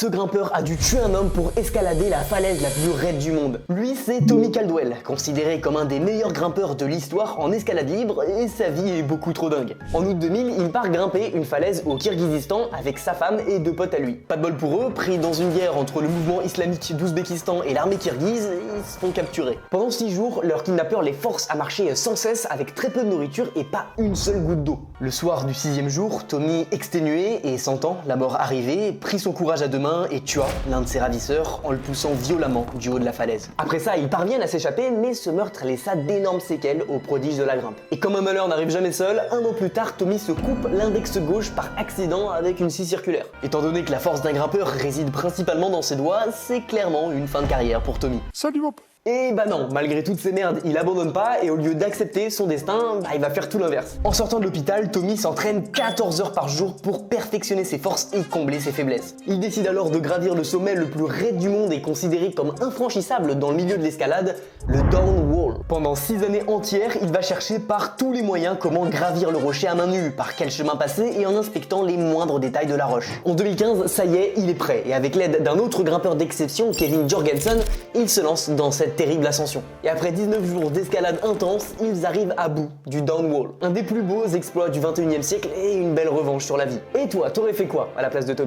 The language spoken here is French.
Ce grimpeur a dû tuer un homme pour escalader la falaise la plus raide du monde. Lui, c'est Tommy Caldwell, considéré comme un des meilleurs grimpeurs de l'histoire en escalade libre, et sa vie est beaucoup trop dingue. En août 2000, il part grimper une falaise au Kirghizistan avec sa femme et deux potes à lui. Pas de bol pour eux, pris dans une guerre entre le mouvement islamique d'Ouzbékistan et l'armée kirghize, ils se font capturer. Pendant 6 jours, leur kidnappeur les force à marcher sans cesse avec très peu de nourriture et pas une seule goutte d'eau. Le soir du 6e jour, Tommy, exténué et sentant la mort arriver, prit son courage à deux mains et tua l'un de ses ravisseurs en le poussant violemment du haut de la falaise. Après ça, ils parviennent à s'échapper, mais ce meurtre laissa d'énormes séquelles aux prodiges de la grimpe. Et comme un malheur n'arrive jamais seul, un an plus tard, Tommy se coupe l'index gauche par accident avec une scie circulaire. Étant donné que la force d'un grimpeur réside principalement dans ses doigts, c'est clairement une fin de carrière pour Tommy. Salut mon pote. Et bah non, malgré toutes ces merdes, il abandonne pas et au lieu d'accepter son destin, il va faire tout l'inverse. En sortant de l'hôpital, Tommy s'entraîne 14 heures par jour pour perfectionner ses forces et combler ses faiblesses. Il décide alors de gravir le sommet le plus raide du monde et considéré comme infranchissable dans le milieu de l'escalade, le Down Wall. Pendant 6 années entières, il va chercher par tous les moyens comment gravir le rocher à main nue, par quel chemin passer et en inspectant les moindres détails de la roche. En 2015, ça y est, il est prêt et avec l'aide d'un autre grimpeur d'exception, Kevin Jorgensen, il se lance dans cette terrible ascension. Et après 19 jours d'escalade intense, ils arrivent à bout du Down Wall. Un des plus beaux exploits du 21e siècle et une belle revanche sur la vie. Et toi, t'aurais fait quoi à la place de Tommy ?